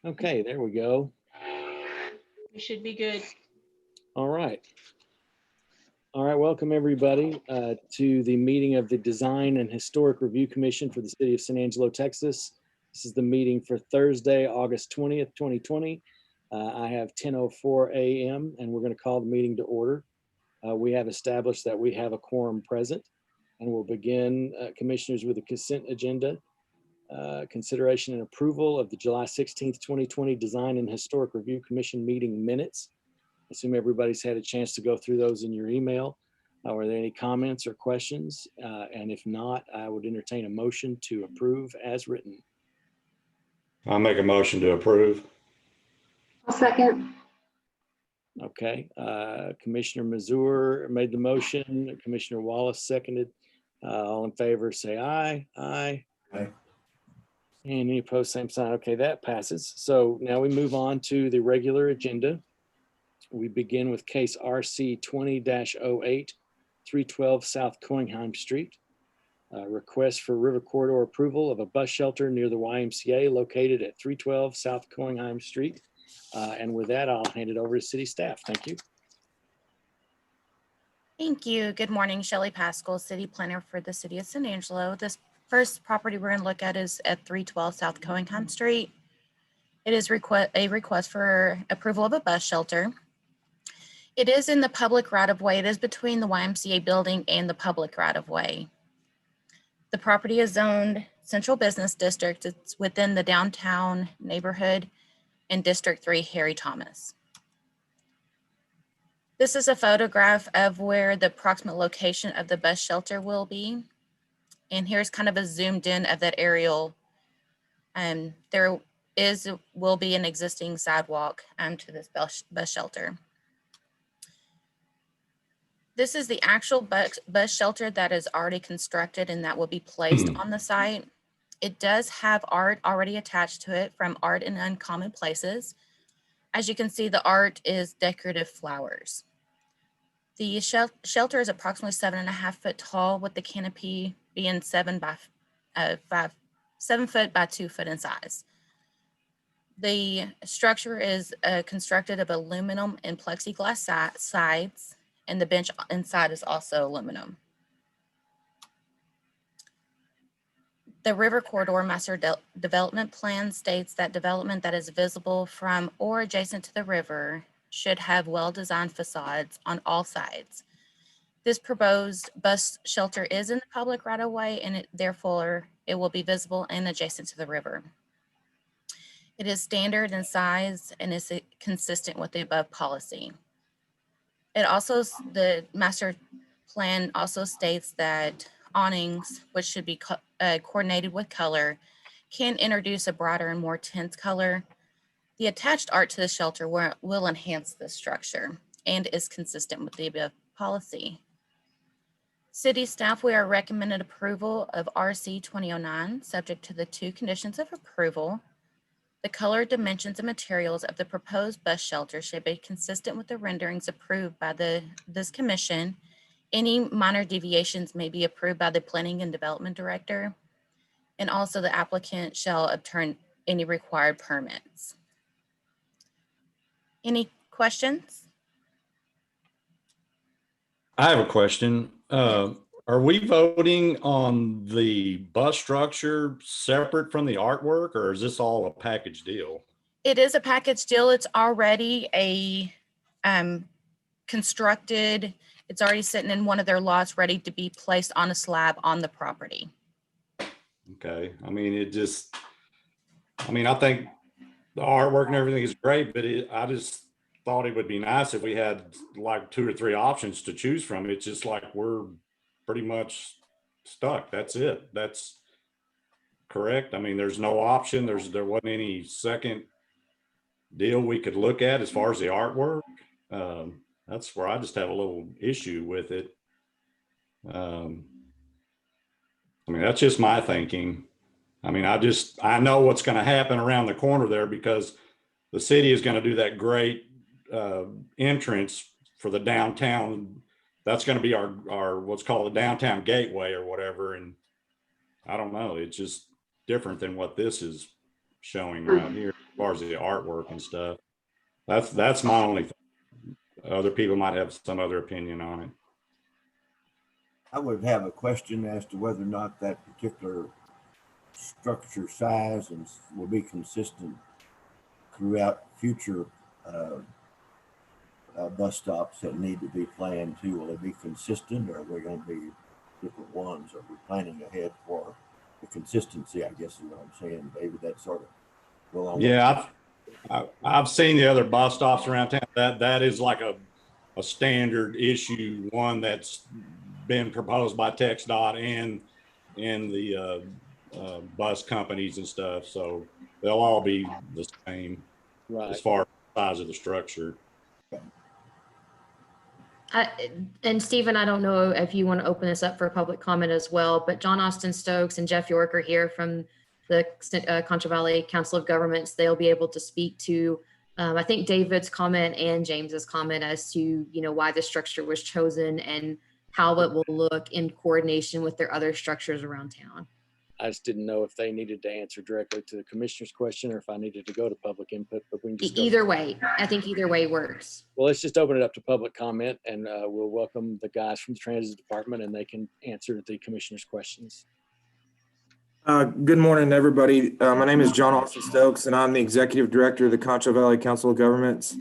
Okay, there we go. We should be good. All right. All right, welcome everybody to the meeting of the Design and Historic Review Commission for the City of San Angelo, Texas. This is the meeting for Thursday, August 20th, 2020. I have 10:04 a.m. and we're going to call the meeting to order. We have established that we have a quorum present, and we'll begin, commissioners, with the consent agenda. Consideration and approval of the July 16th, 2020 Design and Historic Review Commission meeting minutes. I assume everybody's had a chance to go through those in your email. Were there any comments or questions? And if not, I would entertain a motion to approve as written. I'll make a motion to approve. I'll second. Okay, Commissioner Mazur made the motion. Commissioner Wallace seconded. All in favor, say aye. Aye. Aye. And any opposed, same sign. Okay, that passes. So now we move on to the regular agenda. We begin with case RC 20-08, 312 South Coingheim Street. Request for river corridor approval of a bus shelter near the YMCA located at 312 South Coingheim Street. And with that, I'll hand it over to city staff. Thank you. Thank you. Good morning, Shelley Pascal, City Planner for the City of San Angelo. This first property we're going to look at is at 312 South Coingheim Street. It is a request for approval of a bus shelter. It is in the public right-of-way. It is between the YMCA building and the public right-of-way. The property is zoned Central Business District. It's within the downtown neighborhood in District 3, Harry Thomas. This is a photograph of where the approximate location of the bus shelter will be. And here's kind of a zoomed in of that aerial. There will be an existing sidewalk to this bus shelter. This is the actual bus shelter that is already constructed and that will be placed on the site. It does have art already attached to it from Art in Uncommon Places. As you can see, the art is decorative flowers. The shelter is approximately 7.5 foot tall, with the canopy being 7 foot by 2 foot in size. The structure is constructed of aluminum and plexiglass sides, and the bench inside is also aluminum. The River Corridor Master Development Plan states that development that is visible from or adjacent to the river should have well-designed facades on all sides. This proposed bus shelter is in the public right-of-way, and therefore it will be visible and adjacent to the river. It is standard in size and is consistent with the above policy. The master plan also states that awnings, which should be coordinated with color, can introduce a brighter and more intense color. The attached art to the shelter will enhance the structure and is consistent with the above policy. City staff, we are recommended approval of RC 2009, subject to the 2 conditions of approval. The color, dimensions, and materials of the proposed bus shelter should be consistent with the renderings approved by this commission. Any minor deviations may be approved by the Planning and Development Director, and also the applicant shall obtain any required permits. Any questions? I have a question. Are we voting on the bus structure separate from the artwork, or is this all a package deal? It is a package deal. It's already constructed. It's already sitting in one of their lots ready to be placed on a slab on the property. Okay. I think the artwork and everything is great, but I just thought it would be nice if we had like 2 or 3 options to choose from. It's just like we're pretty much stuck. That's it. That's correct. I mean, there's no option. There wasn't any second deal we could look at as far as the artwork. That's where I just have a little issue with it. That's just my thinking. I know what's going to happen around the corner there, because the city is going to do that great entrance for the downtown. That's going to be our what's called the downtown gateway or whatever. And I don't know, it's just different than what this is showing right here as far as the artwork and stuff. That's my only thing. Other people might have some other opinion on it. I would have a question as to whether or not that particular structure size and will be consistent throughout future bus stops that need to be planned too. Will they be consistent, or are they going to be different ones? Are we planning ahead for the consistency? I guess is what I'm saying, David. That sort of well on. Yeah, I've seen the other bus stops around town. That is like a standard issue, one that's been proposed by TxDOT and the bus companies and stuff. So they'll all be the same as far as the size of the structure. And Stephen, I don't know if you want to open this up for public comment as well, but John Austin Stokes and Jeff York are here from the Concho Valley Council of Governments. They'll be able to speak to, I think, David's comment and James's comment as to, why the structure was chosen and how it will look in coordination with their other structures around town. I just didn't know if they needed to answer directly to the commissioner's question or if I needed to go to public input, but we can just Either way, I think either way works. Well, let's just open it up to public comment, and we'll welcome the guys from the transit department, and they can answer the commissioner's questions. Good morning, everybody. My name is John Austin Stokes, and I'm the executive director of the Concho Valley Council of Governments.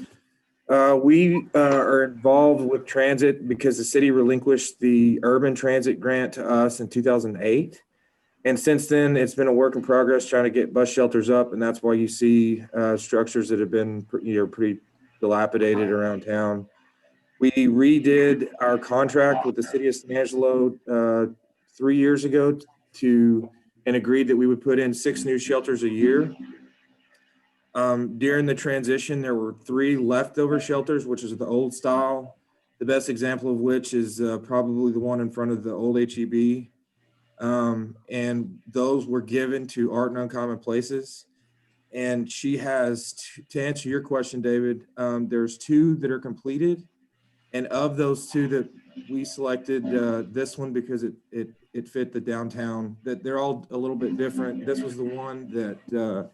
We are involved with transit because the city relinquished the urban transit grant to us in 2008. And since then, it's been a work in progress trying to get bus shelters up. And that's why you see structures that have been pretty dilapidated around town. We redid our contract with the city of San Angelo 3 years ago and agreed that we would put in 6 new shelters a year. During the transition, there were 3 leftover shelters, which is the old style. The best example of which is probably the one in front of the old HEB. And those were given to Art and Uncommon Places. And she has, to answer your question, David, there's 2 that are completed. And of those 2 that we selected, this one because it fit the downtown, that they're all a little bit different. This was the one that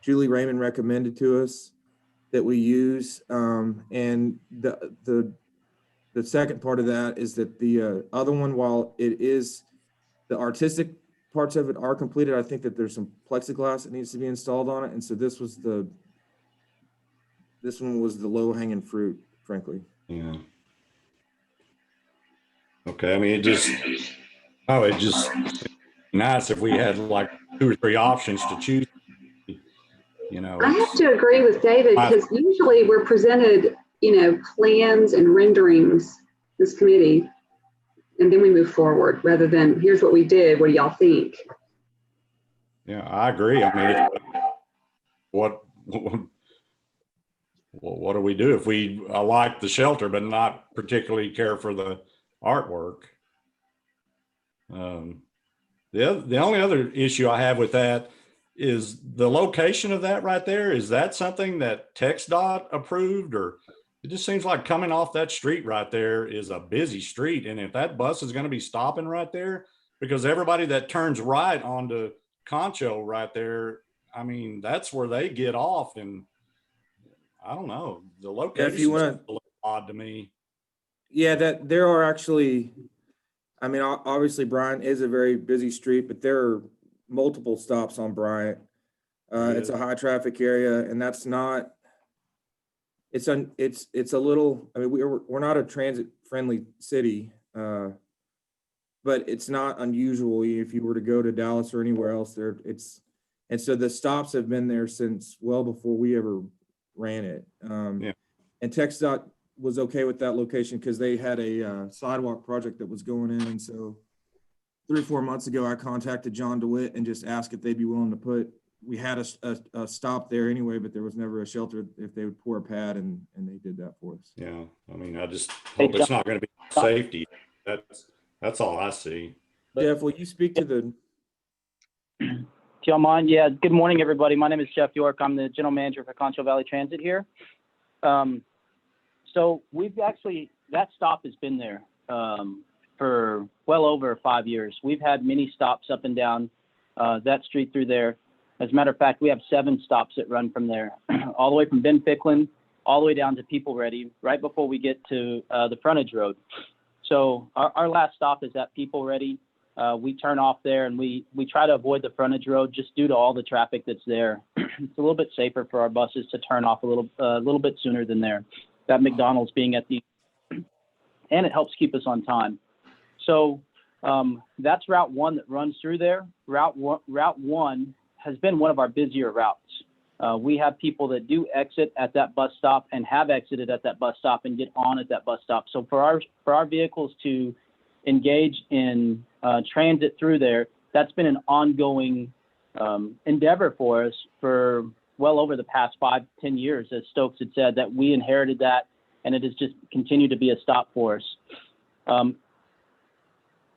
Julie Raymond recommended to us that we use. And the second part of that is that the other one, while it is the artistic parts of it are completed, I think that there's some plexiglass that needs to be installed on it. And so this one was the low hanging fruit, frankly. Yeah. Okay. I mean, it just nice if we had like 2 or 3 options to choose. I have to agree with David because usually we're presented, plans and renderings, this committee, and then we move forward rather than here's what we did. What do y'all think? Yeah, I agree. I mean, what do we do if we like the shelter but not particularly care for the artwork? The only other issue I have with that is the location of that right there. Is that something that TxDOT approved, or it just seems like coming off that street right there is a busy street. And if that bus is going to be stopping right there, because everybody that turns right onto Concho right there, I mean, that's where they get off. And I don't know, the location is a little odd to me. Yeah, that there are actually, I mean, obviously Bryant is a very busy street, but there are multiple stops on Bryant. It's a high traffic area, and that's not, it's a little, I mean, we're not a transit friendly city, but it's not unusual if you were to go to Dallas or anywhere else there. And so the stops have been there since well before we ever ran it. And TxDOT was okay with that location because they had a sidewalk project that was going in. And so 3 or 4 months ago, I contacted John DeWitt and just asked if they'd be willing to put, we had a stop there anyway, but there was never a shelter if they would pour a pad, and they did that for us. Yeah. I mean, I just hope it's not going to be safety. That's all I see. Jeff, will you speak to the... Do y'all mind? Yeah. Good morning, everybody. My name is Jeff York. I'm the general manager for Concho Valley Transit here. So we've actually, that stop has been there for well over 5 years. We've had many stops up and down that street through there. As a matter of fact, we have 7 stops that run from there, all the way from Ben Ficklin, all the way down to People Ready, right before we get to the frontage road. So our last stop is at People Ready. We turn off there and we try to avoid the frontage road just due to all the traffic that's there. It's a little bit safer for our buses to turn off a little bit sooner than there. That McDonald's being at the, and it helps keep us on time. So that's Route 1 that runs through there. Route 1 has been one of our busier routes. We have people that do exit at that bus stop and have exited at that bus stop and get on at that bus stop. So for our vehicles to engage in transit through there, that's been an ongoing endeavor for us for well over the past 5-10 years. As Stokes had said, that we inherited that, and it has just continued to be a stop for us.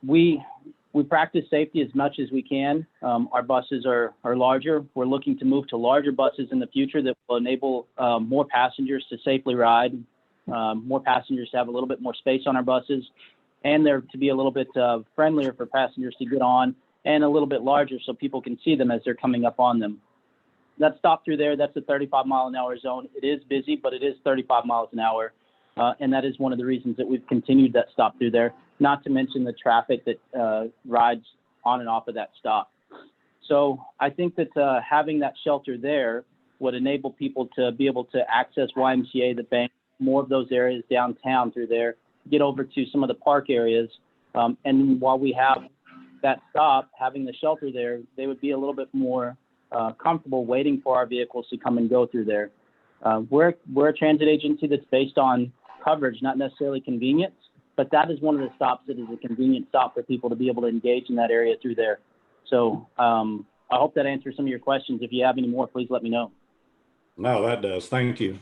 We practice safety as much as we can. Our buses are larger. We're looking to move to larger buses in the future that will enable more passengers to safely ride, more passengers to have a little bit more space on our buses, and they're to be a little bit friendlier for passengers to get on, and a little bit larger so people can see them as they're coming up on them. That stop through there, that's a 35-mile-an-hour zone. It is busy, but it is 35 miles an hour. And that is one of the reasons that we've continued that stop through there, not to mention the traffic that rides on and off of that stop. So I think that having that shelter there would enable people to be able to access YMCA, the bank, more of those areas downtown through there, get over to some of the park areas. And while we have that stop, having the shelter there, they would be a little bit more comfortable waiting for our vehicles to come and go through there. We're a transit agency that's based on coverage, not necessarily convenience, but that is one of the stops that is a convenient stop for people to be able to engage in that area through there. So I hope that answers some of your questions. If you have any more, please let me know. No, that does. Thank you.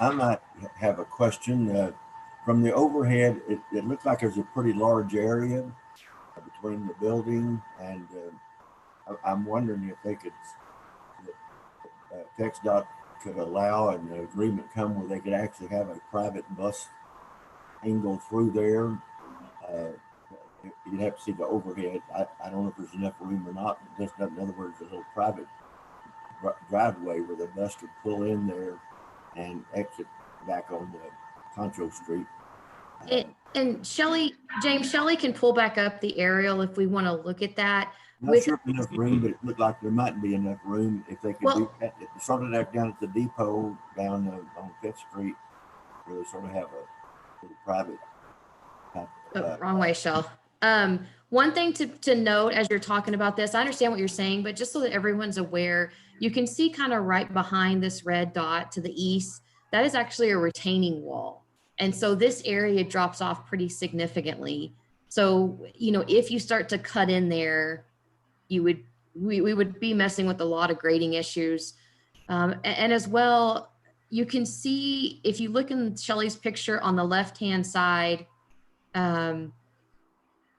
I might have a question. From the overhead, it looks like there's a pretty large area between the building, and I'm wondering if they could, TxDOT could allow an agreement come where they could actually have a private bus angle through there. You'd have to see the overhead. I don't know if there's enough room or not. Just in other words, a little private driveway where the bus could pull in there and exit back on the Concho Street. And James Shelley can pull back up the aerial if we want to look at that. Not sure if enough room, but it looked like there might be enough room if they could do that. Sort of that down at the depot down on 5th Street, where they sort of have a little private. Wrong way, Shell. One thing to note as you're talking about this, I understand what you're saying, but just so that everyone's aware, you can see kind of right behind this red dot to the east, that is actually a retaining wall. And so this area drops off pretty significantly. So, if you start to cut in there, we would be messing with a lot of grading issues. And as well, you can see, if you look in Shelley's picture on the left-hand side,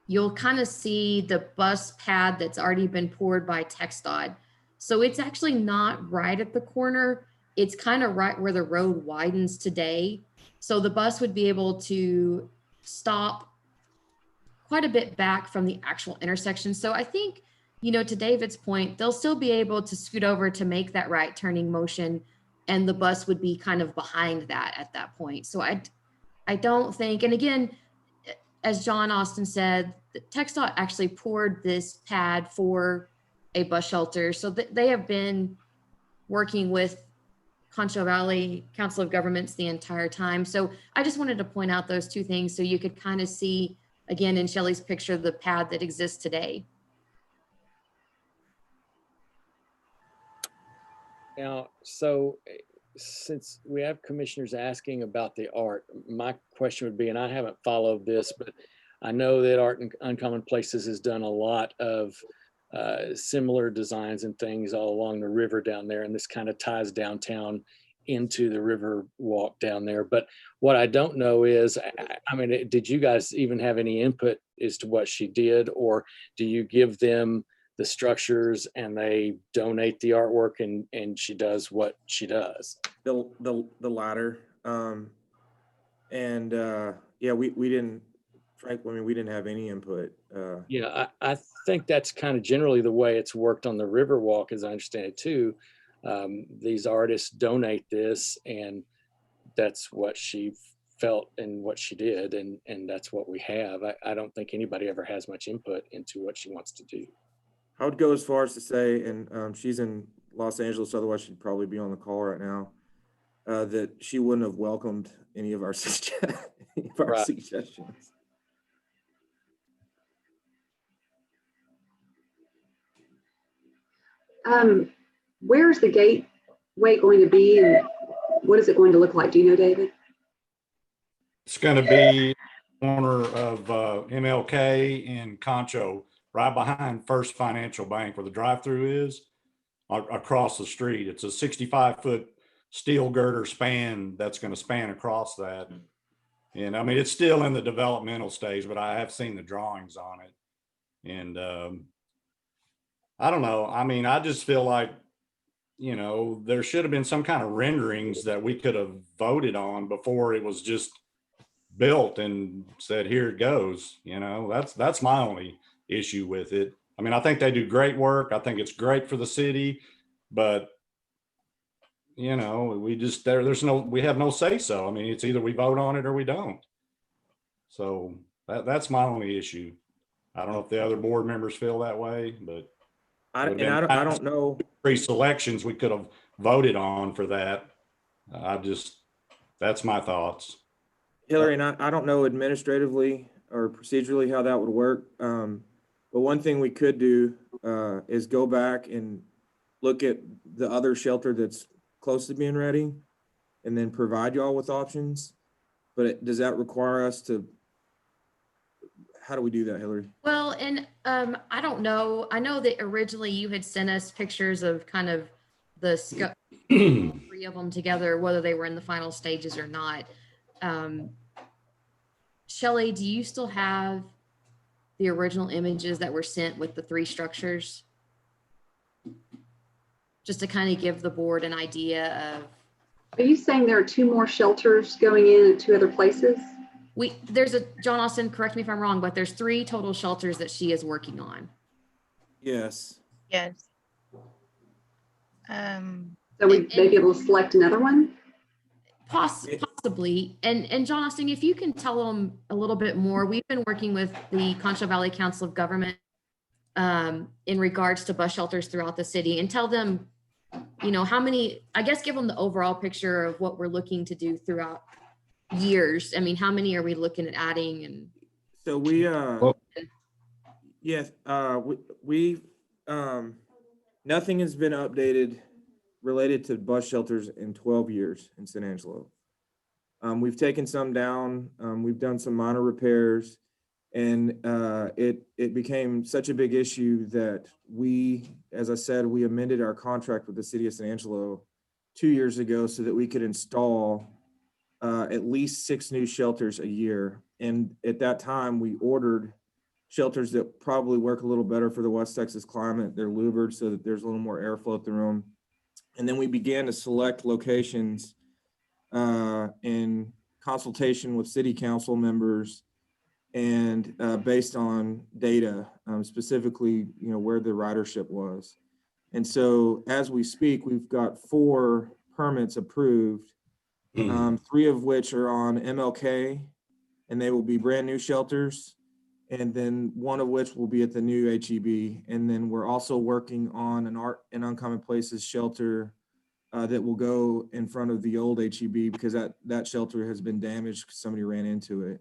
you'll kind of see the bus pad that's already been poured by TxDOT. So it's actually not right at the corner. It's kind of right where the road widens today. So the bus would be able to stop quite a bit back from the actual intersection. So I think, to David's point, they'll still be able to scoot over to make that right turning motion, and the bus would be kind of behind that at that point. So I don't think, and again, as John Austin said, TxDOT actually poured this pad for a bus shelter. So they have been working with Concho Valley Council of Governments the entire time. So I just wanted to point out those two things so you could kind of see, again, in Shelley's picture, the pad that exists today. Now, so since we have commissioners asking about the art, my question would be, and I haven't followed this, but I know that Art in Uncommon Places has done a lot of similar designs and things all along the river down there, and this kind of ties downtown into the river walk down there. But what I don't know is, I mean, did you guys even have any input as to what she did, or do you give them the structures and they donate the artwork and she does what she does? The latter. Yeah, we didn't, frankly, I mean, we didn't have any input. Yeah, I think that's kind of generally the way it's worked on the Riverwalk, as I understand it too. These artists donate this, and that's what she felt and what she did, and that's what we have. I don't think anybody ever has much input into what she wants to do. I would go as far as to say, and she's in Los Angeles, otherwise she'd probably be on the call right now, that she wouldn't have welcomed any of our, Right. suggestions. Where's the gateway going to be, and what is it going to look like? Do you know, David? It's going to be corner of MLK and Concho, right behind First Financial Bank where the drive-through is, across the street. It's a 65-foot steel girder span that's going to span across that. And I mean, it's still in the developmental stage, but I have seen the drawings on it. And I don't know. I mean, I just feel like, you know, there should have been some kind of renderings that we could have voted on before it was just built and said, here it goes. You know, that's my only issue with it. I mean, I think they do great work. I think it's great for the city, but you know, we just, we have no say so. I mean, it's either we vote on it or we don't. So that's my only issue. I don't know if the other board members feel that way, but I don't know. Pre-selections we could have voted on for that. That's my thoughts. Hillary, and I don't know administratively or procedurally how that would work. But one thing we could do is go back and look at the other shelter that's close to being ready and then provide y'all with options. But does that require us to, how do we do that, Hillary? Well, and I don't know. I know that originally you had sent us pictures of kind of the three of them together, whether they were in the final stages or not. Shelley, do you still have the original images that were sent with the three structures? Just to kind of give the board an idea of. Are you saying there are 2 more shelters going in at 2 other places? There's John Austin, correct me if I'm wrong, but there's 3 total shelters that she is working on. Yes. Yes. So we may be able to select another one? Possibly. And John Austin, if you can tell them a little bit more, we've been working with the Concho Valley Council of Government in regards to bus shelters throughout the city, and tell them, you know, how many, I guess, give them the overall picture of what we're looking to do throughout years. I mean, how many are we looking at adding? And so we nothing has been updated related to bus shelters in 12 years in San Angelo. We've taken some down, we've done some minor repairs, and it became such a big issue that we, as I said, we amended our contract with the city of San Angelo 2 years ago so that we could install at least 6 new shelters a year. And at that time, we ordered shelters that probably work a little better for the West Texas climate. They're louvered so that there's a little more airflow through them. And then we began to select locations in consultation with city council members and based on data, specifically, you know, where the ridership was. And so as we speak, we've got 4 permits approved, 3 of which are on MLK, and they will be brand new shelters. And then 1 of which will be at the new HEB. And then we're also working on an Art and Uncommon Places shelter that will go in front of the old HEB because that shelter has been damaged because somebody ran into it.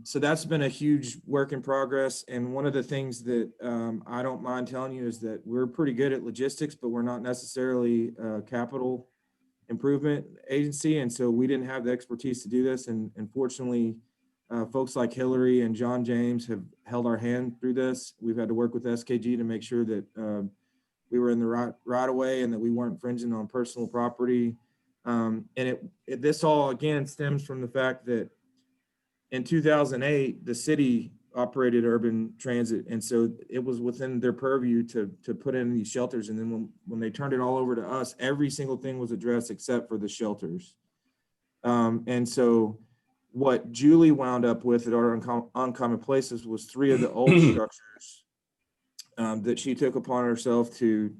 So that's been a huge work in progress. And one of the things that I don't mind telling you is that we're pretty good at logistics, but we're not necessarily a capital improvement agency. And so we didn't have the expertise to do this. And fortunately, folks like Hillary and John James have held our hand through this. We've had to work with SKG to make sure that we were in the right of way and that we weren't infringing on personal property. And this all, again, stems from the fact that in 2008, the city operated urban transit. And so it was within their purview to put in these shelters. And then when they turned it all over to us, every single thing was addressed except for the shelters. And so what Julie wound up with at our Uncommon Places was 3 of the old structures that she took upon herself to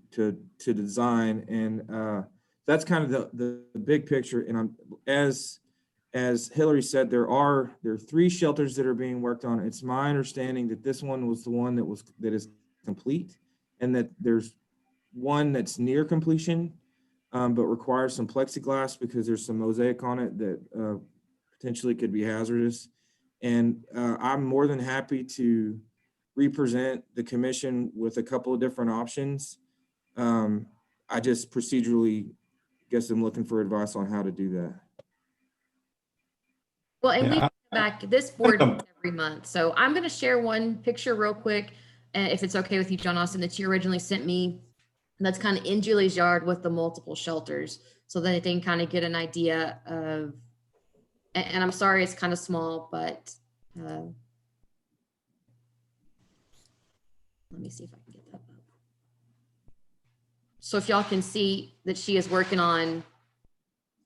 design, and that's kind of the big picture. And as Hillary said, there are 3 shelters that are being worked on. It's my understanding that this one was the one that is complete, and that there's one that's near completion, but requires some plexiglass because there's some mosaic on it that potentially could be hazardous. And I'm more than happy to represent the commission with a couple of different options. I just procedurally guess I'm looking for advice on how to do that. Well, and we Yeah, come back, this board meets every month. So I'm going to share one picture real quick, if it's okay with you, John Austin, that you originally sent me. That's kind of in Julie's yard with the multiple shelters, so that they can kind of get an idea of, and I'm sorry, it's kind of small, but let me see if I can get that up. So if y'all can see that she is working on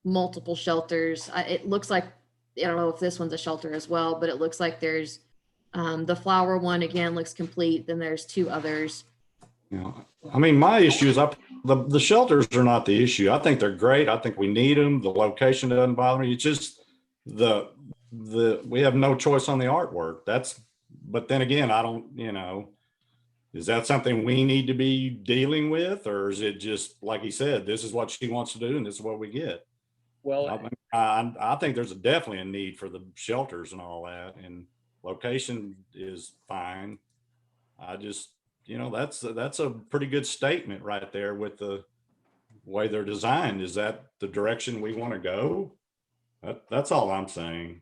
multiple shelters, it looks like, I don't know if this one's a shelter as well, but it looks like there's the flower one again looks complete. Then there's 2 others. I mean, my issue is the shelters are not the issue. I think they're great. I think we need them. The location doesn't bother me. It's just we have no choice on the artwork. But then again, I don't, is that something we need to be dealing with, or is it just like he said, this is what she wants to do and this is what we get? Well, I think there's definitely a need for the shelters and all that, and location is fine. I just, that's a pretty good statement right there with the way they're designed. Is that the direction we want to go? That's all I'm saying.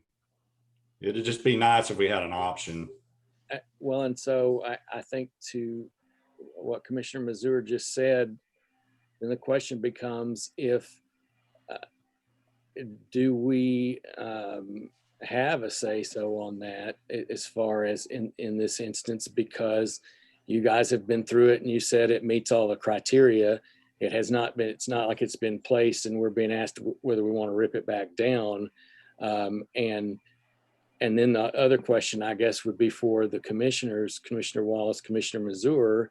It'd just be nice if we had an option. well, and so I think to what Commissioner Mazur just said, then the question becomes, do we have a say-so on that as far as in this instance, because you guys have been through it and you said it meets all the criteria. It has not been, it's not like it's been placed and we're being asked whether we want to rip it back down. And then the other question, I guess, would be for the commissioners, Commissioner Wallace, Commissioner Mazur.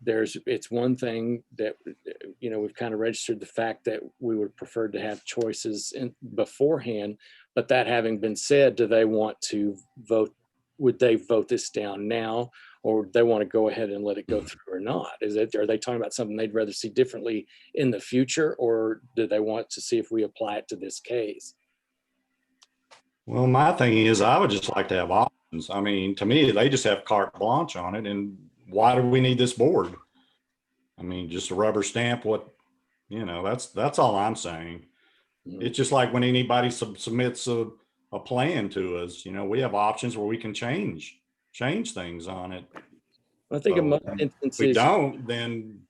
It's one thing that, we've kind of registered the fact that we would prefer to have choices beforehand, but that having been said, do they want to vote? Would they vote this down now, or would they want to go ahead and let it go through or not? Are they talking about something they'd rather see differently in the future, or do they want to see if we apply it to this case? Well, my thing is, I would just like to have options. I mean, to me, they just have carte blanche on it. And why do we need this board? I mean, just a rubber stamp what, that's all I'm saying. It's just like when anybody submits a plan to us, we have options where we can change things on it. I think in most instances, if we don't, then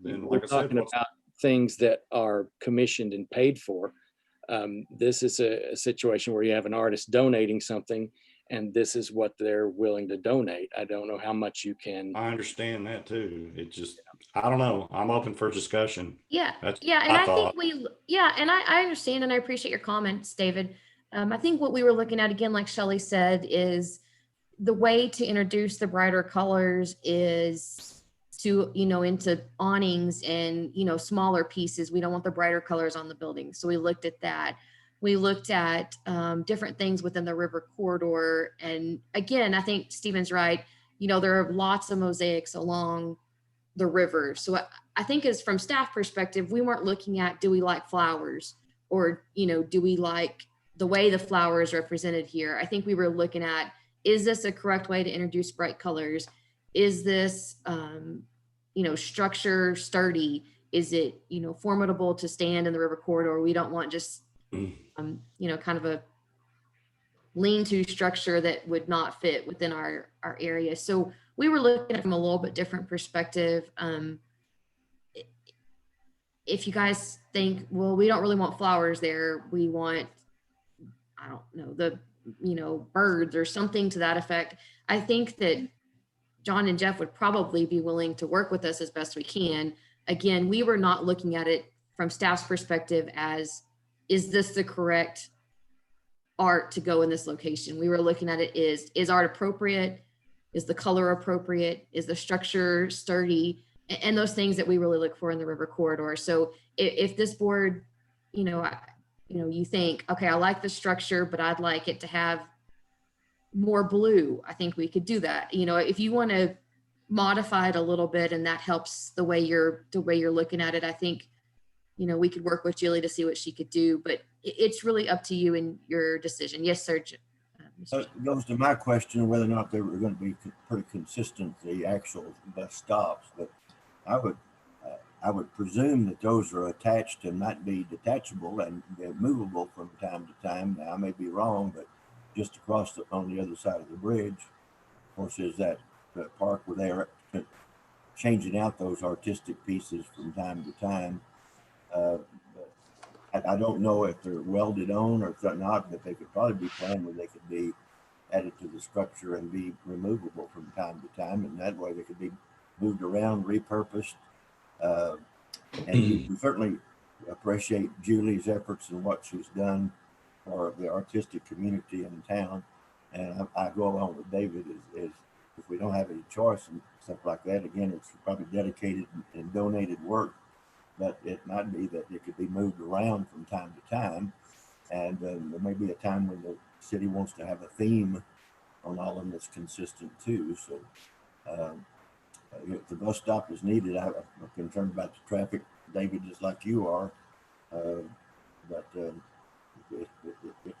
we're talking about things that are commissioned and paid for. This is a situation where you have an artist donating something, and this is what they're willing to donate. I don't know how much you can. I understand that too. It just, I don't know. I'm open for discussion. Yeah. And I think and I understand and I appreciate your comments, David. I think what we were looking at, again, like Shelley said, is the way to introduce the brighter colors is to, into awnings and, smaller pieces. We don't want the brighter colors on the building. So we looked at that. We looked at different things within the river corridor. And again, I think Stephen's right. There are lots of mosaics along the river. So I think as from staff perspective, we weren't looking at, do we like flowers, or, do we like the way the flower is represented here? I think we were looking at, is this a correct way to introduce bright colors? Is this, structure sturdy? Is it, formidable to stand in the river corridor? We don't want just, kind of a lean-to structure that would not fit within our area. So we were looking at it from a little bit different perspective. If you guys think, well, we don't really want flowers there, we want, I don't know, the, birds or something to that effect, I think that John and Jeff would probably be willing to work with us as best we can. Again, we were not looking at it from staff's perspective as is this the correct art to go in this location? We were looking at it, is art appropriate? Is the color appropriate? Is the structure sturdy? And those things that we really look for in the river corridor. So if this board, you think, okay, I like the structure, but I'd like it to have more blue, I think we could do that. If you want to modify it a little bit and that helps the way you're looking at it, I think, we could work with Julie to see what she could do, but it's really up to you and your decision. Yes, sir. Mr. It goes to my question whether or not they were going to be pretty consistent, the actual bus stops, but I would presume that those are attached and might be detachable and movable from time to time. Now, I may be wrong, but just across on the other side of the bridge, of course, is that park where they're changing out those artistic pieces from time to time. But I don't know if they're welded on or if they're not, but they could probably be planned where they could be added to the structure and be removable from time to time. And that way they could be moved around, repurposed. And we certainly appreciate Julie's efforts and what she's done for the artistic community in town. And I go along with David is if we don't have any choice and stuff like that, again, it's probably dedicated and donated work, but it might be that it could be moved around from time to time. And there may be a time when the city wants to have a theme on all of them that's consistent too. So if the bus stop is needed, I'm concerned about the traffic, David, just like you are. But if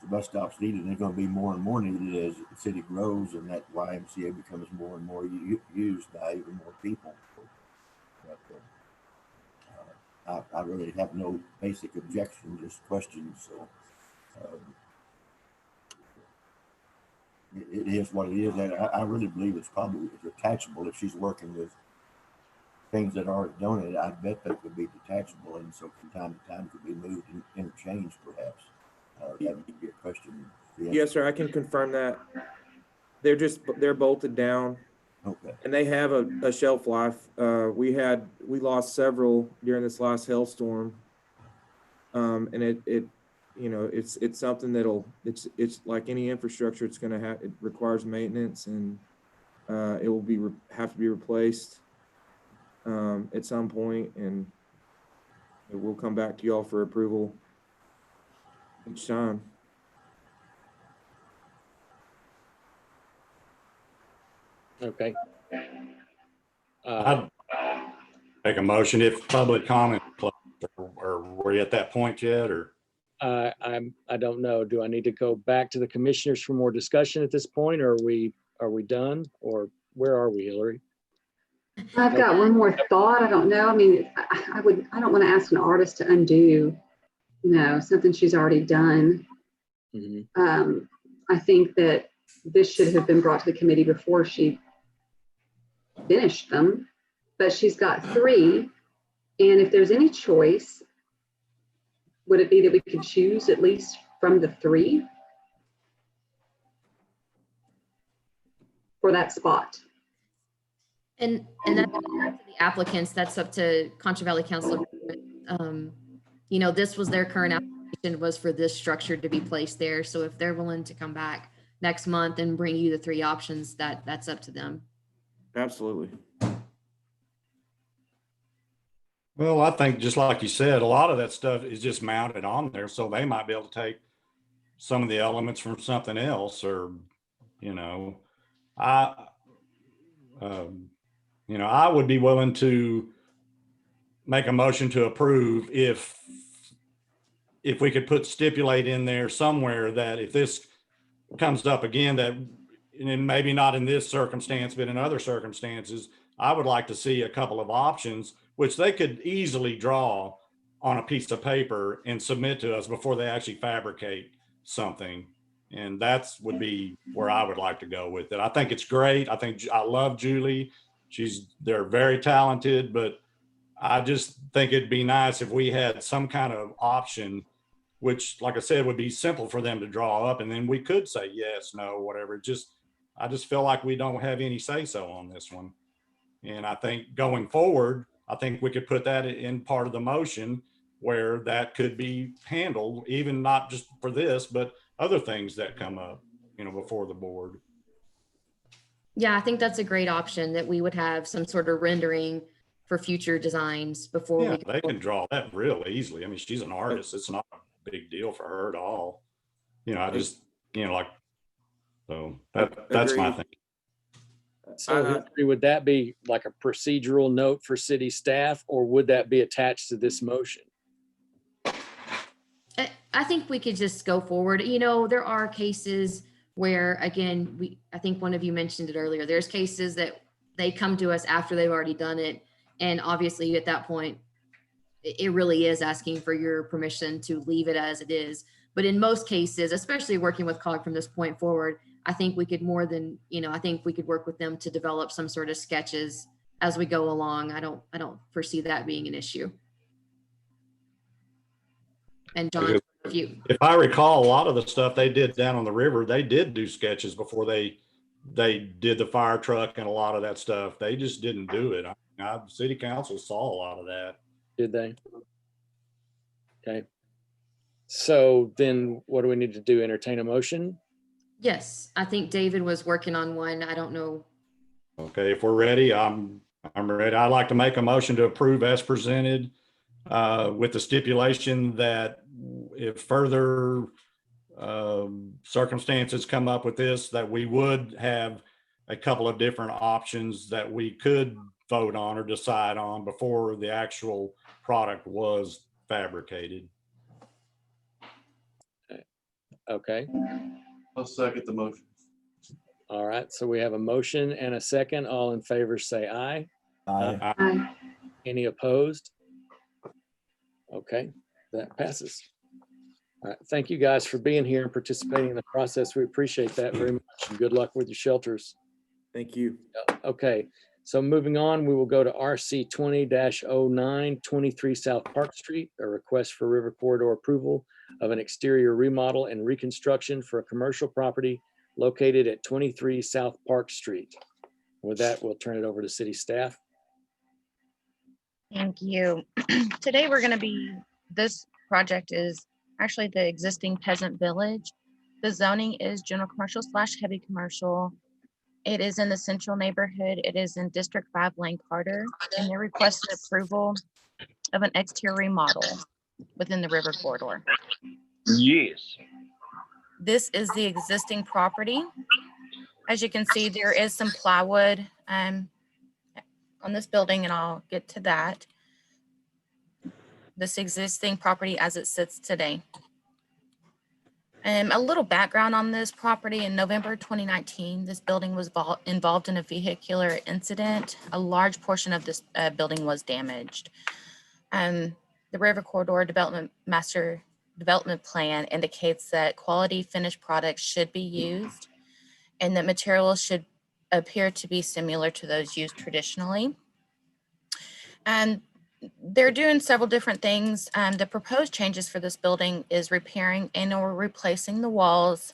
the bus stop's needed, they're going to be more and more needed as the city grows and that YMCA becomes more and more used by even more people. But I really have no basic objection, just questions. So it is what it is. And I really believe it's probably detachable if she's working with things that are donated. I bet that could be detachable, and so from time to time could be moved and interchanged, perhaps. That would be a question. Yes, sir. I can confirm that. They're bolted down. Okay. And they have a shelf life. We lost several during this last hailstorm. And it's something it's like any infrastructure. It's going to it requires maintenance, and it will have to be replaced at some point, and we'll come back to y'all for approval each time. Okay. I'd make a motion if public comment closed, or were you at that point yet, or? I don't know. Do I need to go back to the commissioners for more discussion at this point, or are we done, or where are we, Hillary? I've got one more thought. I don't know. I mean, I don't want to ask an artist to undo, something she's already done. Mm-hmm. I think that this should have been brought to the committee before she finished them, but she's got 3. And if there's any choice, would it be that we could choose at least from the 3 for that spot? And that's up to the applicants. That's up to Concho Valley Council. This was their current application, was for this structure to be placed there. So if they're willing to come back next month and bring you the 3 options, that's up to them. Absolutely. Well, I think just like you said, a lot of that stuff is just mounted on there, so they might be able to take some of the elements from something else, or, I would be willing to make a motion to approve if we could stipulate in there somewhere that if this comes up again, that, and maybe not in this circumstance, but in other circumstances, I would like to see a couple of options, which they could easily draw on a piece of paper and submit to us before they actually fabricate something. And that's would be where I would like to go with it. I think it's great. I love Julie. They're very talented, but I just think it'd be nice if we had some kind of option, which, like I said, would be simple for them to draw up, and then we could say yes, no, whatever. I just feel like we don't have any say-so on this one. And I think going forward, I think we could put that in part of the motion where that could be handled, even not just for this, but other things that come up, you know, before the board. Yeah, I think that's a great option, that we would have some sort of rendering for future designs before Yeah, we. they can draw that real easily. I mean, she's an artist. It's not a big deal for her at all. You know, I just, you know, like, so that's my Agreed. thing. So Hillary, would that be like a procedural note for city staff, or would that be attached to this motion? I think we could just go forward. You know, there are cases where, again, I think one of you mentioned it earlier, there's cases that they come to us after they've already done it. And obviously at that point, it really is asking for your permission to leave it as it is. But in most cases, especially working with COG from this point forward, I think we could more than, you know, I think we could work with them to develop some sort of sketches as we go along. I don't foresee that being an issue. And John, if I recall, a lot of the stuff they did down on the river, they did do sketches before they did the fire truck and a lot of that stuff. They just didn't do it. City council saw a lot of that. Did they? Okay. So then what do we need to do? Entertain a motion? Yes, I think David was working on one. I don't know. Okay, if we're ready, I'm ready. I'd like to make a motion to approve as presented, with the stipulation that if further circumstances come up with this, that we would have a couple of different options that we could vote on or decide on before the actual product was fabricated. Okay. I'll second the motion. All right. So we have a motion and a second. All in favor say aye. Aye. Aye. Any opposed? Okay, that passes. All right. Thank you guys for being here and participating in the process. We appreciate that very much. And good luck with your shelters. Thank you. Okay, so moving on, we will go to RC 20-09, 23 South Park Street, a request for river corridor approval of an exterior remodel and reconstruction for a commercial property located at 23 South Park Street. With that, we'll turn it over to city staff. Thank you. Today we're going to be, this project is actually the existing peasant village. The zoning is general commercial / heavy commercial. It is in the central neighborhood. It is in District 5 Lane Carter, and they requested approval of an exterior remodel within the river corridor. Yes. This is the existing property. As you can see, there is some plywood on this building, and I'll get to that. This existing property as it sits today. A little background on this property: in November 2019, this building was involved in a vehicular incident. A large portion of this building was damaged. The River Corridor Master Development Plan indicates that quality finished products should be used and that materials should appear to be similar to those used traditionally. And they're doing several different things. The proposed changes for this building is repairing and or replacing the walls,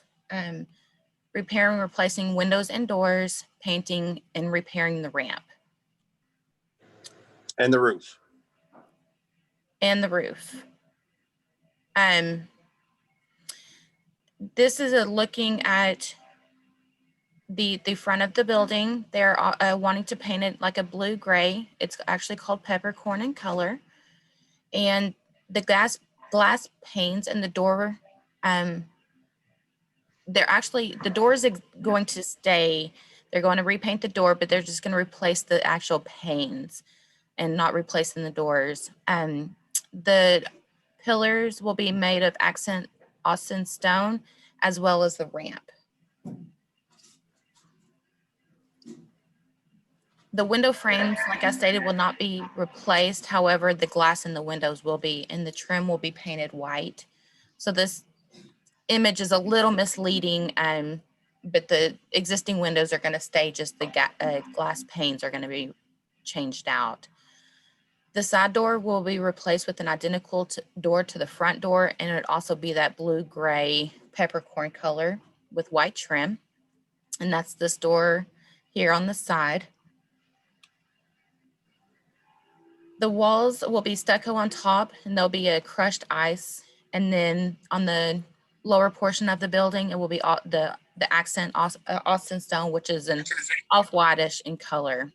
repairing, replacing windows and doors, painting, and repairing the ramp. And the roof. And the roof. This is looking at the front of the building. They're wanting to paint it like a blue gray. It's actually called peppercorn in color. And the glass panes and the door, the door is going to stay. They're going to repaint the door, but they're just going to replace the actual panes and not replacing the doors. The pillars will be made of accent Austin stone, as well as the ramp. The window frames, like I stated, will not be replaced. However, the glass in the windows will be, and the trim will be painted white. So this image is a little misleading, but the existing windows are going to stay, just the glass panes are going to be changed out. The side door will be replaced with an identical door to the front door, and it would also be that blue-gray peppercorn color with white trim. And that's this door here on the side. The walls will be stucco on top, and there'll be a crushed ice. And then on the lower portion of the building, it will be the accent Austin stone, which is an off-whitish in color.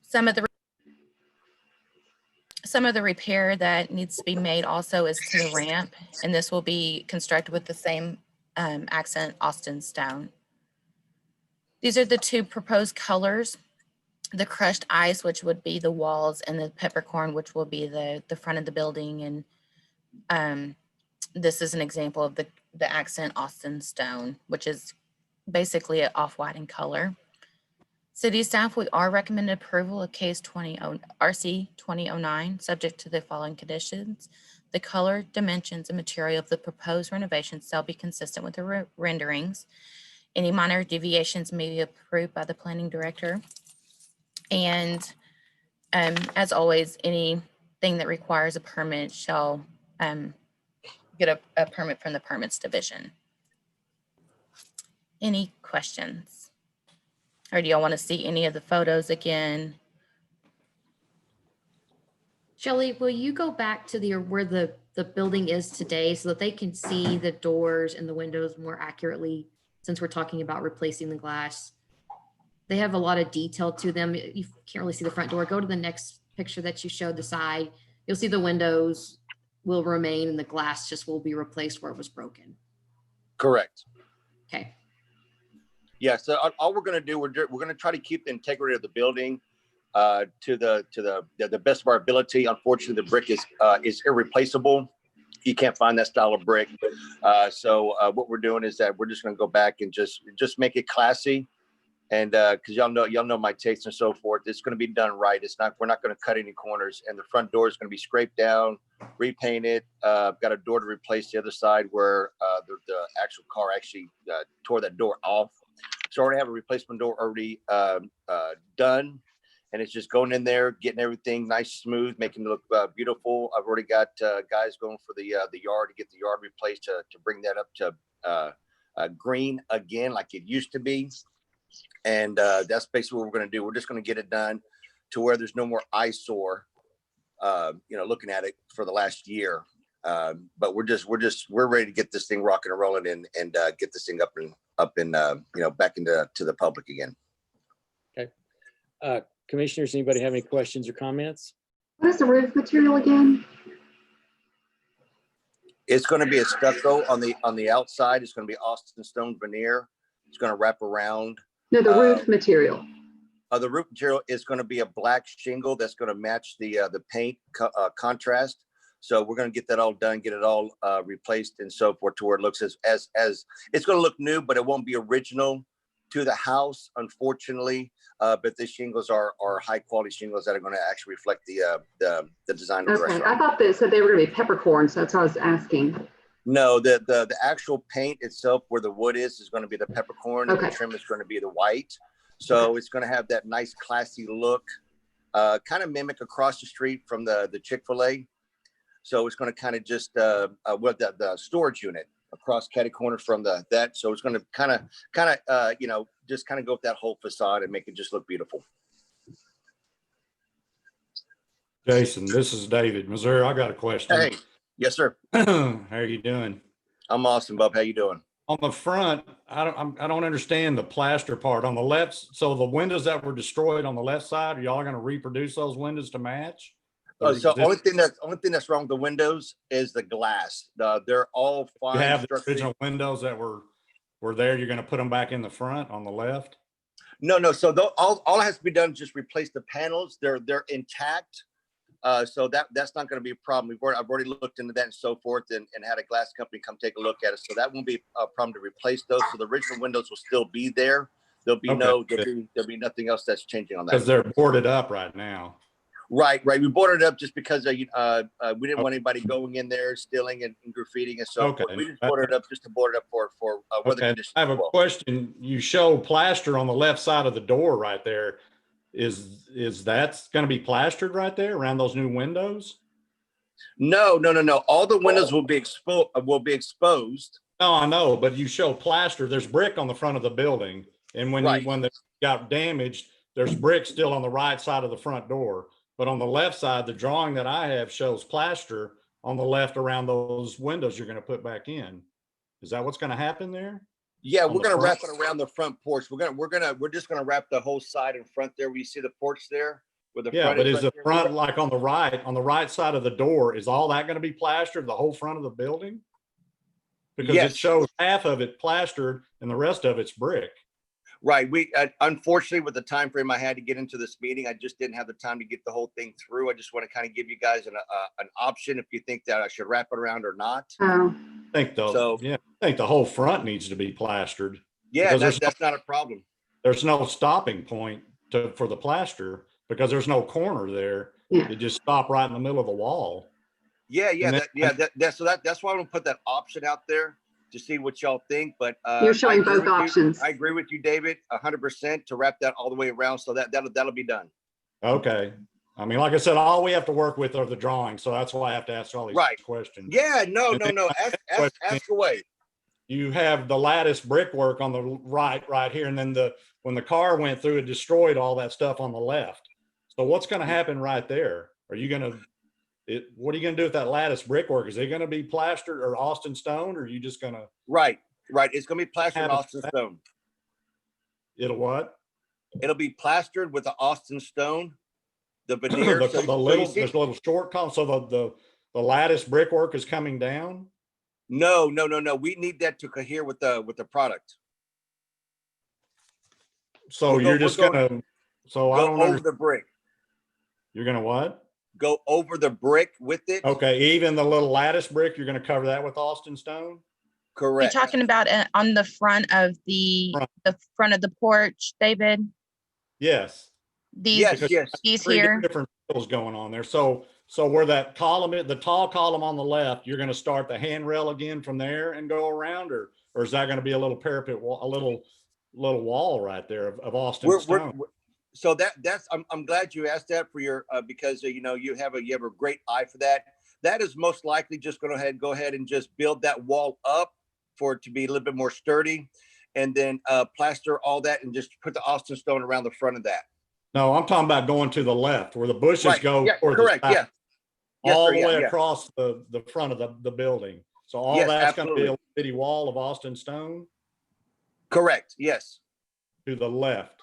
Some of the repair that needs to be made also is to the ramp, and this will be constructed with the same accent Austin stone. These are the two proposed colors: the crushed ice, which would be the walls, and the peppercorn, which will be the front of the building. And this is an example of the accent Austin stone, which is basically an off-white in color. City staff, we are recommending approval of case RC 2009, subject to the following conditions. The color, dimensions, and material of the proposed renovations shall be consistent with the renderings. Any minor deviations may be approved by the planning director. And as always, anything that requires a permit shall get a permit from the permits division. Any questions? Or do y'all want to see any of the photos again? Shelley, will you go back to where the building is today so that they can see the doors and the windows more accurately, since we're talking about replacing the glass? They have a lot of detail to them. You can't really see the front door. Go to the next picture that you showed, the side. You'll see the windows will remain and the glass just will be replaced where it was broken. Correct. Okay. Yeah, so all we're going to do, we're going to try to keep the integrity of the building to the best of our ability. Unfortunately, the brick is irreplaceable. You can't find that style of brick. So what we're doing is that we're just going to go back and just make it classy. And because y'all know my taste and so forth, it's going to be done right. We're not going to cut any corners, and the front door is going to be scraped down, repainted. Got a door to replace the other side where the actual car actually tore that door off. So I already have a replacement door already done, and it's just going in there, getting everything nice, smooth, making it look beautiful. I've already got guys going for the yard to get the yard replaced to bring that up to green again, like it used to be. And that's basically what we're going to do. We're just going to get it done to where there's no more eyesore, looking at it for the last year. But we're ready to get this thing rocking and rolling and get this thing up and back into the public again. Okay. Commissioners, anybody have any questions or comments? What is the roof material again? It's going to be a stucco on the outside. It's going to be Austin stone veneer. It's going to wrap around. No, the roof material. The roof material is going to be a black shingle that's going to match the paint contrast. So we're going to get that all done, get it all replaced and so forth to where it looks as it's going to look new, but it won't be original to the house, unfortunately. But the shingles are high quality shingles that are going to actually reflect the design of the restaurant. I thought they said they were going to be peppercorn, so that's what I was asking. No, the actual paint itself, where the wood is going to be the peppercorn, Okay. and the trim is going to be the white. So it's going to have that nice, classy look, kind of mimic across the street from the Chick-fil-A. So it's going to kind of just with the storage unit across catty corner from that. So it's going to kind of just kind of go with that whole facade and make it just look beautiful. Jason, this is David, Missouri. I got a question. Hey, yes, sir. How are you doing? I'm awesome, Bob. How you doing? On the front, I don't understand the plaster part on the left. So the windows that were destroyed on the left side, are y'all going to reproduce those windows to match? Oh, so only thing that's wrong with the windows is the glass. They're all fine. You have the original windows that were there. You're going to put them back in the front on the left? No. So all has to be done is just replace the panels. They're intact. So that's not going to be a problem. I've already looked into that and so forth, and had a glass company come take a look at it. So that won't be a problem to replace those. So the original windows will still be there. There'll be there'll be nothing else that's changing on that. Because they're boarded up right now. Right. We boarded it up just because we didn't want anybody going in there stealing and graffitiing and so forth. We just boarded it up just to board it up for weather conditions. I have a question. You show plaster on the left side of the door right there. Is that going to be plastered right there around those new windows? No. All the windows will be exposed. No, I know, but you show plaster. There's brick on the front of the building, and when they got damaged, there's brick still on the right side of the front door, but on the left side, the drawing that I have shows plaster on the left around those windows you're gonna put back in. Is that what's gonna happen there? Yeah, On we're the gonna wrap front? it around the front porch. We're just gonna wrap the whole side in front there. Where you see the porch there, where the Yeah, front but is is right the there. front, like on the right side of the door, is all that gonna be plastered, the whole front of the building? Because it Yes. shows half of it plastered and the rest of it's brick. Right. We unfortunately, with the time frame I had to get into this meeting, I just didn't have the time to get the whole thing through. I just want to kind of give you guys an option if you think that I should wrap it around or not. Oh, I think I think the whole front needs to be plastered. Yeah, Because that's not a problem. there's no stopping point for the plaster because there's no corner there. Yeah. It just stop right in the middle of the wall. Yeah, And then- that's why I'm gonna put that option out there to see what y'all think. But you're showing I agree both with you. options. I agree with you, David, 100% to wrap that all the way around. So that'll be done. Okay. I mean, like I said, all we have to work with are the drawings. So that's why I have to ask all these Right. questions. Yeah, no. question Ask away. You have the lattice brickwork on the right here. And then when the car went through, it destroyed all that stuff on the left. So what's going to happen right there? What are you going to do with that lattice brickwork? Is it going to be plastered or Austin stone, or are you just going to? Right. It's gonna be plastered in Austin stone. It'll what? It'll be plastered with the Austin stone, the veneer. There's a little short column. So the lattice brickwork is coming down. No. We need that to cohere with the product. So I don't understand. over the brick. You're gonna what? Go over the brick with it. Okay, even the little lattice brick, you're gonna cover that with Austin stone? Correct. You're talking about on the front of the front of the porch, David? Yes. These Three here? different bills going on there. So where that column, the tall column on the left, you're gonna start the handrail again from there and go around, or is that gonna be a little parapet wall, a little wall right there of Austin stone? So I'm glad you asked that for your because you have a great eye for that. That is most likely just going to go ahead and just build that wall up for it to be a little bit more sturdy, and then plaster all that and just put the Austin stone around the front of that. No, I'm talking about going to the left where the bushes go. Yeah, toward correct. the Yeah. Yes, all sir, the yeah, way yeah. across the front of the building. So all Yes, that's going to be absolutely. a bitty wall of Austin stone Correct. Yes. to the left.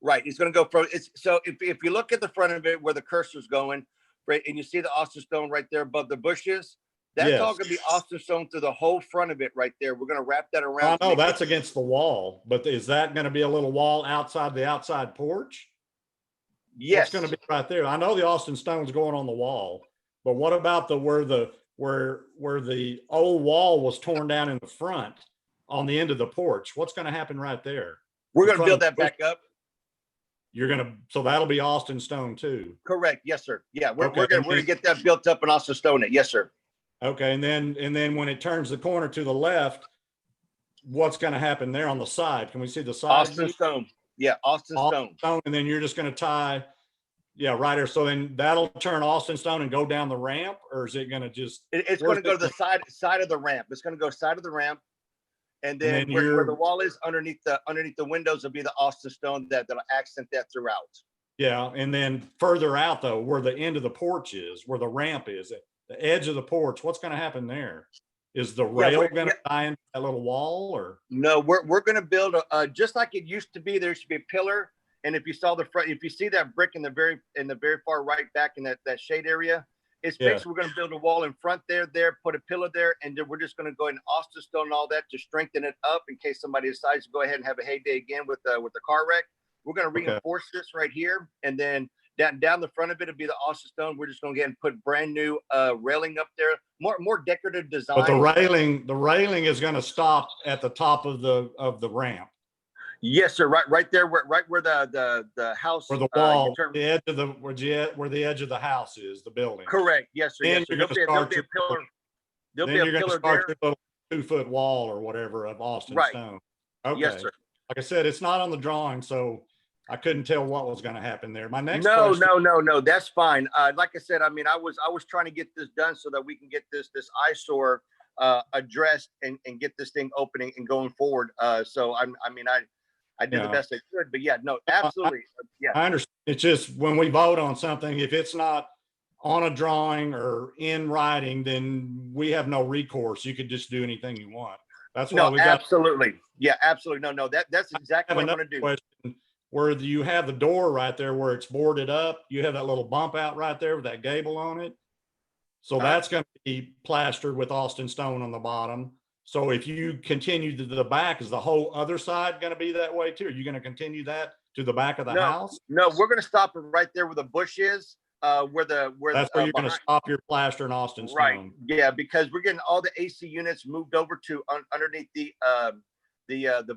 Right. It's going to go from so if you look at the front of it where the cursor's going, right, and you see the Austin stone right there above the bushes, that's all going to be Austin stone through the whole front of it right there. We're going to wrap that around. I know that's against the wall, but is that going to be a little wall outside the outside porch? Yes. It's going to be right there. I know the Austin stone's going on the wall, but what about where the old wall was torn down in the front on the end of the porch? What's going to happen right there? We're going to build that back up. So that'll be Austin stone too. Correct. Yes, sir. Yeah, we're Okay, gonna get that built up and also stone it. Yes, sir. Okay, and then when it turns the corner to the left, what's going to happen there on the side? Can we see the side? Austin stone. Yeah, Austin stone. And then you're just going to tie, right here. So then that'll turn Austin stone and go down the ramp, or is it going to just? It's going to go to the side of the ramp. It's going to go side of the ramp, and then where the wall is underneath the windows will be the Austin stone that'll accent that throughout. Yeah, and then further out though, where the end of the porch is, where the ramp is, the edge of the porch, what's going to happen there? Is the rail going to tie into that little wall, or? No, we're going to build just like it used to be. There should be a pillar, and if you saw if you see that brick in the very far right back in that shade area, it's fixed. We're going to build a wall in front there, put a pillar there, and then we're just going to go in Austin stone and all that to strengthen it up in case somebody decides to go ahead and have a heyday again with the car wreck. We're going to reinforce this right here, and then down the front of it will be the Austin stone. We're just going to get and put brand new railing up there, more decorative design. But the railing is going to stop at the top of the ramp. Yes, sir. Right there, right where the house, where the wall, the edge of where the edge of the house is, the building. Correct. Yes, sir. Then Yes, sir. you're There'll be a pillar. There'll be a pillar there. Your little 2-foot wall or whatever of Austin stone. Okay. Yes, sir. Like I said, it's not on the drawing, so I couldn't tell what was going to happen there. My next No, question. no. That's fine. Like I said, I mean, I was trying to get this done so that we can get this eyesore addressed and get this thing opening and going forward. So I did the Yeah. best I could, but yeah, no, absolutely. Yeah. I understand. It's just when we vote on something, if it's not on a drawing or in writing, then we have no recourse. You could just do anything you want. That's why No, we got. absolutely. Yeah, absolutely. No, that's exactly Have what I'm another gonna do. question where you have the door right there where it's boarded up. You have that little bump out right there with that gable on it. So that's going to be plastered with Austin stone on the bottom. So if you continue to the back, is the whole other side going to be that way too? Are you going to continue that to the back of the house? No, we're gonna stop it right there where the bush is, That's where you're going to stop your plaster and Austin stone. Right. Yeah, because we're getting all the AC units moved over to underneath the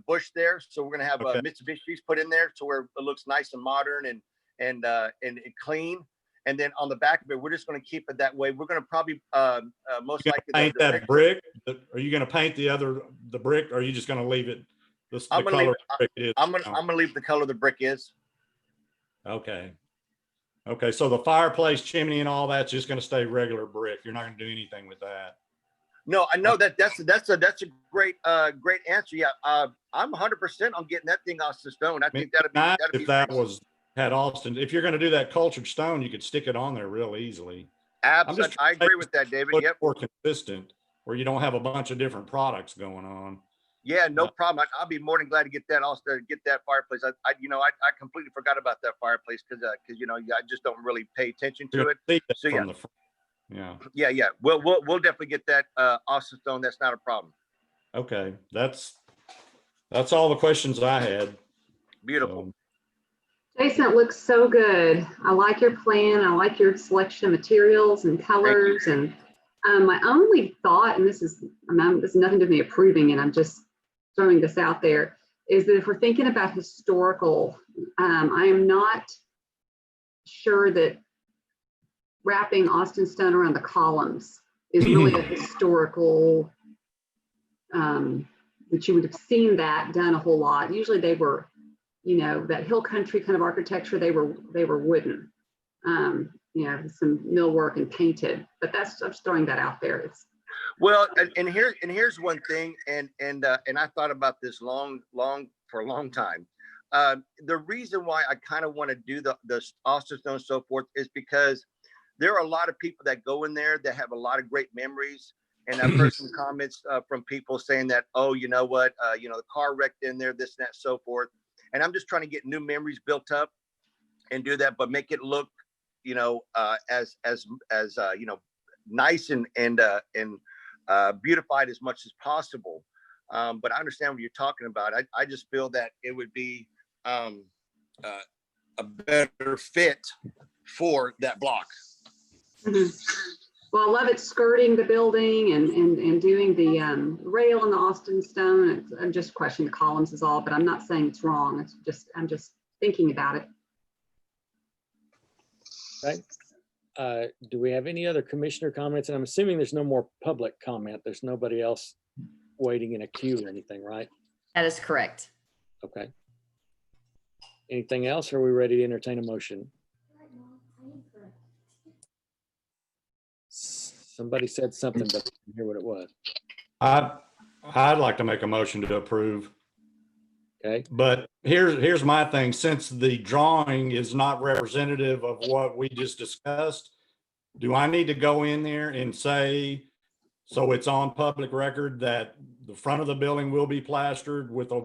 bush there. So we're gonna have Mitsubishi's put in there to where it looks nice and modern and clean. And then on the back of it, we're just gonna keep it that way. We're gonna probably most likely paint that brick. Are you going to paint the brick? Or are you just going to leave it the color brick is? I'm gonna leave the color the brick is. Okay. Okay, so the fireplace, chimney, and all that's just going to stay regular brick. You're not going to do anything with that. No, I know that's a great answer. Yeah, I'm 100% on getting that thing off the stone. I think that'd be nice that'd if be that nice. had Austin. If you're going to do that cultured stone, you could stick it on there real easily. Absolutely, I agree with that, David. Yep. More consistent, where you don't have a bunch of different products going on. Yeah, no problem. I'll be more than glad to get that also get that fireplace. I completely forgot about that fireplace because I just don't really pay attention to it. So yeah. Yeah. We'll definitely get that Austin stone. That's not a problem. Okay, that's all the questions I had. Beautiful. Jason, it looks so good. I like your plan. I like your selection of materials and colors. And my only thought, and this is nothing to me approving, and I'm just throwing this out there, is that if we're thinking about historical, I am not sure that wrapping Austin stone around the columns is really a historical, that you would have seen that done a whole lot. Usually they were, that hill country kind of architecture, they were wooden, some millwork and painted, but I'm just throwing that out there. Well, and here's one thing, and I thought about this for a long time. The reason why I kind of want to do the Austin stone and so forth is because there are a lot of people that go in there that have a lot of great memories. And I've heard some comments from people saying that, oh, you know what, the car wrecked in there, this and that, so forth. And I'm just trying to get new memories built up and do that, but make it look, as nice and beautified as much as possible. But I understand what you're talking about. I just feel that it would be a better fit for that block. Mm-hmm. Well, I love it skirting the building and doing the rail in the Austin stone. I'm just questioning the columns is all, but I'm not saying it's wrong. I'm just thinking about it. Okay. Do we have any other commissioner comments? And I'm assuming there's no more public comment. There's nobody else waiting in a queue or anything, right? That is correct. Okay. Anything else? Or are we ready to entertain a motion? Somebody said something, but I didn't hear what it was. I'd like to make a motion to approve. Okay. But here's my thing. Since the drawing is not representative of what we just discussed, do I need to go in there and say, so it's on public record that the front of the building will be plastered with a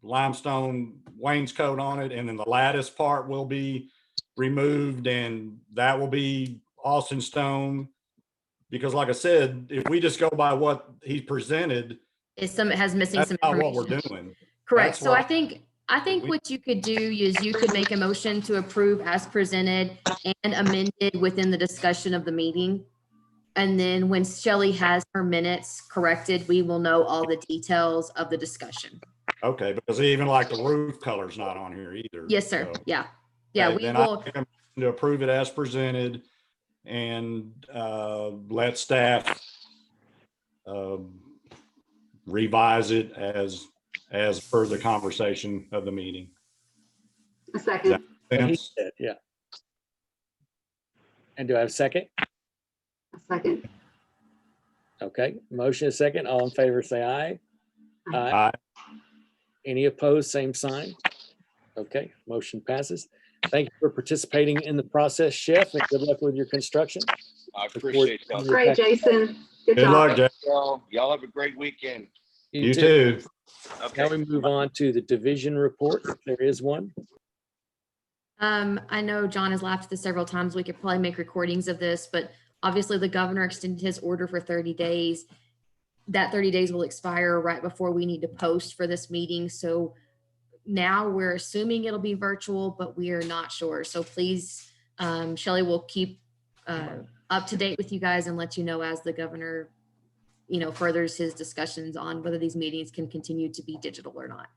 limestone wainscot on it, and then the lattice part will be removed, and that will be Austin stone? Because like I said, if we just go by what he presented, it has missing that's some not information. what we're doing. Correct. So I think what you could do is you could make a motion to approve as presented and amended within the discussion of the meeting. And then when Shelley has her minutes corrected, we will know all the details of the discussion. Okay, because even like the roof color's not on here either. Yes, sir. So, Yeah. Yeah, okay, we then will. I make a motion to approve it as presented and let staff revise it as per the conversation of the meeting. A second. Yeah. And do I have a second? A second. Okay. Motion is second. All in favor, say aye. Aye. Any opposed, same sign. Okay, motion passes. Thank you for participating in the process, Chef, and good luck with your construction. I appreciate y'all. Great, Jason. Good Good luck, job. Jack. Y'all have a great weekend. You too. Now Okay. we move on to the division report, if there is one. I know John has laughed at this several times. We could probably make recordings of this, but obviously the governor extended his order for 30 days. That 30 days will expire right before we need to post for this meeting. So now we're assuming it'll be virtual, but we are not sure. So please, Shelley will keep up to date with you guys and let you know as the governor, furthers his discussions on whether these meetings can continue to be digital or not.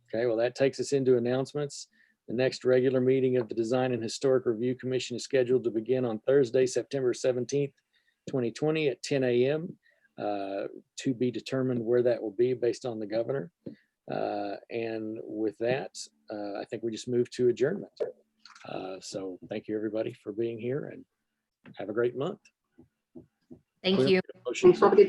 Okay, well, that takes us into announcements. The next regular meeting of the Design and Historic Review Commission is scheduled to begin on Thursday, September 17th, 2020 at 10 a.m. To be determined where that will be based on the governor. And with that, I think we just move to adjournment. So thank you, everybody, for being here and have a great month. Thank you. Motion. Thanks. Have a good day.